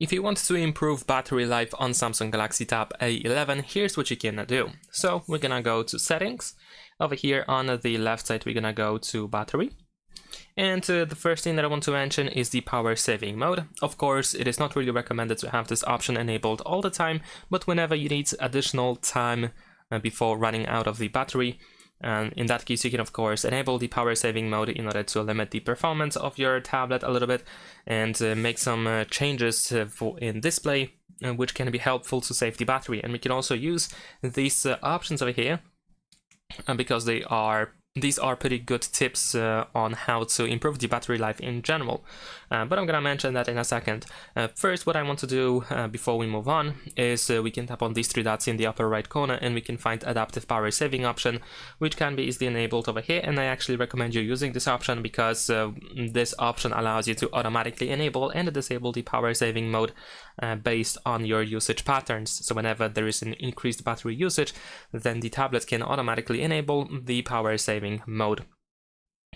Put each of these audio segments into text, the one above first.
If you want to improve battery life on Samsung Galaxy Tab A11, here's what you can do. So we're gonna go to settings. Over here on the left side, we're gonna go to battery. And the first thing that I want to mention is the power saving mode. Of course, it is not really recommended to have this option enabled all the time, but whenever you need additional time before running out of the battery, and in that case, you can of course enable the power saving mode in order to limit the performance of your tablet a little bit and make some changes in display, which can be helpful to save the battery. And we can also use these options over here because these are pretty good tips on how to improve the battery life in general, but I'm gonna mention that in a second. First, what I want to do before we move on is we can tap on these three dots in the upper right corner and we can find adaptive power saving option, which can be easily enabled over here. And I actually recommend you using this option because this option allows you to automatically enable and disable the power saving mode based on your usage patterns. So whenever there is an increased battery usage, then the tablet can automatically enable the power saving mode.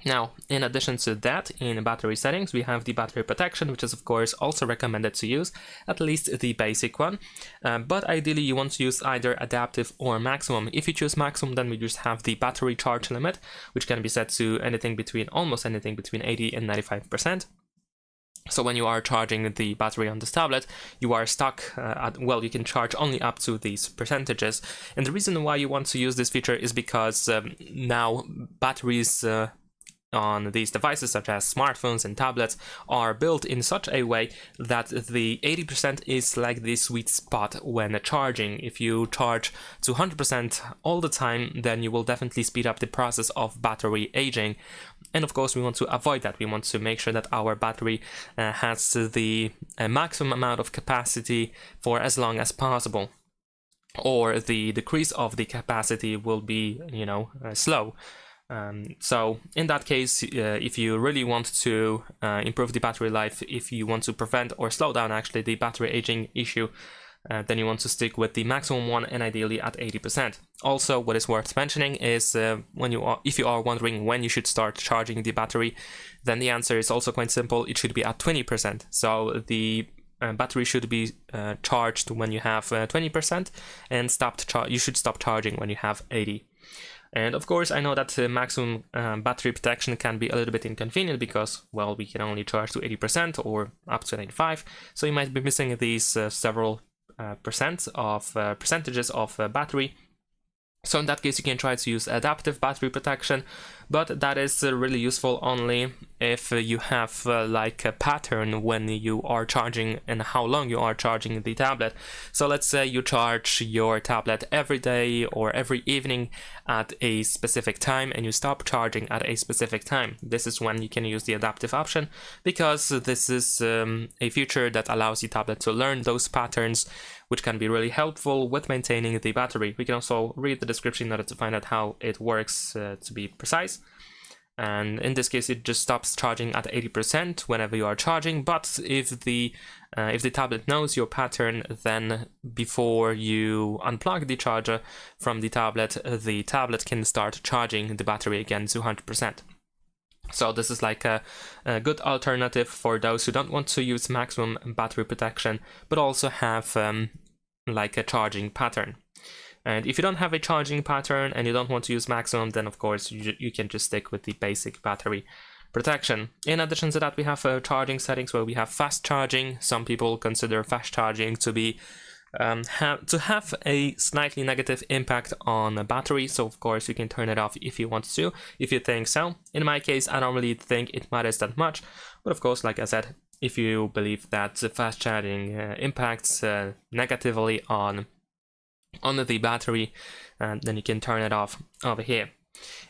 Now, in addition to that, in battery settings, we have the battery protection, which is of course also recommended to use, at least the basic one. But ideally you want to use either adaptive or maximum. If you choose maximum, then we just have the battery charge limit, which can be set to almost anything between 80 and 95%. So when you are charging the battery on this tablet, you are stuck you can charge only up to these percentages. And the reason why you want to use this feature is because now batteries on these devices, such as smartphones and tablets, are built in such a way that the 80% is like the sweet spot when charging. If you charge to 100% all the time, then you will definitely speed up the process of battery aging. And of course, we want to avoid that. We want to make sure that our battery has the maximum amount of capacity for as long as possible, or the decrease of the capacity will be, slow. So in that case, if you really want to improve the battery life, if you want to prevent or slow down actually the battery aging issue, then you want to stick with the maximum one, and ideally at 80%. Also, what is worth mentioning is if you are wondering when you should start charging the battery, then the answer is also quite simple. It should be at 20%. So the battery should be charged when you have 20%, and you should stop charging when you have 80. And of course, I know that maximum battery protection can be a little bit inconvenient because, well, we can only charge to 80% or up to 95%. So you might be missing these several percentages of battery. So in that case, you can try to use adaptive battery protection, but that is really useful only if you have like a pattern when you are charging and how long you are charging the tablet. So let's say you charge your tablet every day or every evening at a specific time and you stop charging at a specific time. This is when you can use the adaptive option, because this is a feature that allows the tablet to learn those patterns, which can be really helpful with maintaining the battery. We can also read the description in order to find out how it works to be precise. And in this case, it just stops charging at 80% whenever you are charging. But if the tablet knows your pattern, then before you unplug the charger from the tablet can start charging the battery again to 100%. So this is like a good alternative for those who don't want to use maximum battery protection, but also have like a charging pattern. And if you don't have a charging pattern and you don't want to use maximum, then of course you can just stick with the basic battery protection. In addition to that, we have charging settings where we have fast charging. Some people consider fast charging to be have a slightly negative impact on the battery, so of course you can turn it off if you want to, if you think so. In my case, I don't really think it matters that much, but of course, like I said, if you believe that fast charging impacts negatively on the battery, then you can turn it off over here.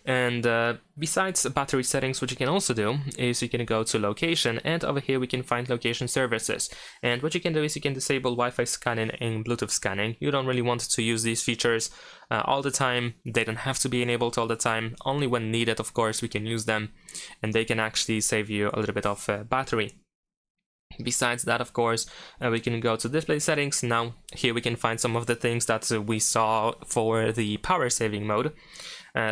And besides battery settings, what you can also do is you can go to location, and over here we can find location services. And what you can do is you can disable Wi-Fi scanning and Bluetooth scanning. You don't really want to use these features all the time. They don't have to be enabled all the time. Only when needed, of course, we can use them, and they can actually save you a little bit of battery. Besides that, of course, we can go to display settings. Now here we can find some of the things that we saw for the power saving mode.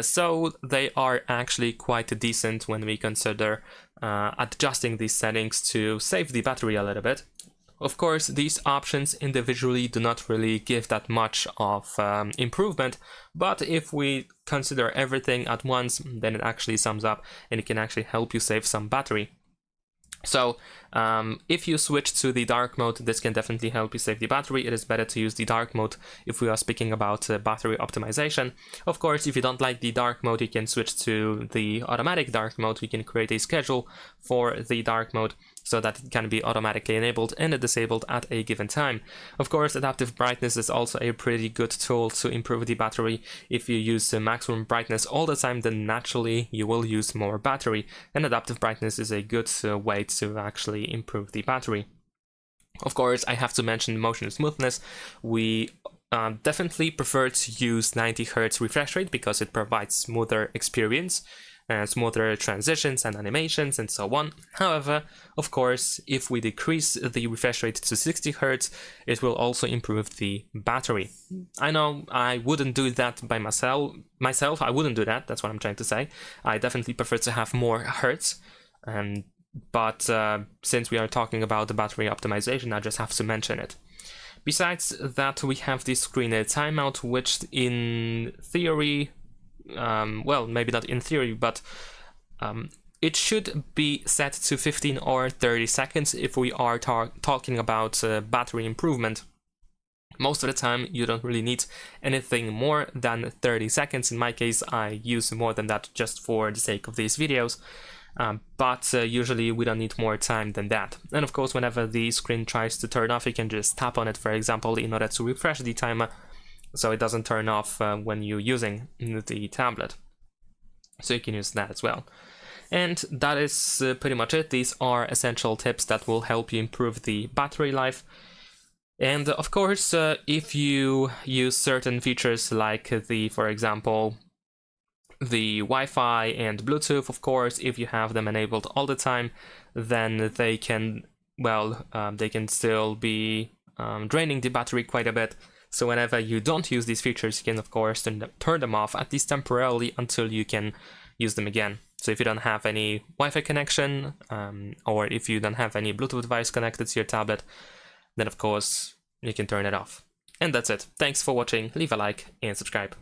So they are actually quite decent when we consider adjusting these settings to save the battery a little bit. Of course, these options individually do not really give that much of improvement, but if we consider everything at once, then it actually sums up and it can actually help you save some battery. So if you switch to the dark mode, this can definitely help you save the battery. It is better to use the dark mode if we are speaking about battery optimization. Of course, if you don't like the dark mode, you can switch to the automatic dark mode. You can create a schedule for the dark mode so that it can be automatically enabled and disabled at a given time. Of course, adaptive brightness is also a pretty good tool to improve the battery. If you use maximum brightness all the time, then naturally you will use more battery, and adaptive brightness is a good way to actually improve the battery. Of course, I have to mention motion smoothness. We definitely prefer to use 90 Hz refresh rate because it provides smoother experience, smoother transitions and animations and so on. However, of course, if we decrease the refresh rate to 60 Hz, it will also improve the battery. I know I wouldn't do that by myself. I wouldn't do that, that's what I'm trying to say. I definitely prefer to have more Hertz, but since we are talking about the battery optimization, I just have to mention it. Besides that, we have the screen timeout, which in theory, well, maybe not in theory, but it should be set to 15 or 30 seconds if we are talking about battery improvement. Most of the time, you don't really need anything more than 30 seconds. In my case, I use more than that just for the sake of these videos. But usually we don't need more time than that. And of course, whenever the screen tries to turn off, you can just tap on it, for example, in order to refresh the timer, so it doesn't turn off when you're using the tablet. So you can use that as well. And that is pretty much it. These are essential tips that will help you improve the battery life. And of course, if you use certain features like for example, the Wi-Fi and Bluetooth, of course, if you have them enabled all the time, then they can, well, they can still be draining the battery quite a bit. So whenever you don't use these features, you can of course turn them off, at least temporarily, until you can use them again. So if you don't have any Wi-Fi connection, or if you don't have any Bluetooth device connected to your tablet, then of course you can turn it off. And that's it. Thanks for watching, leave a like and subscribe.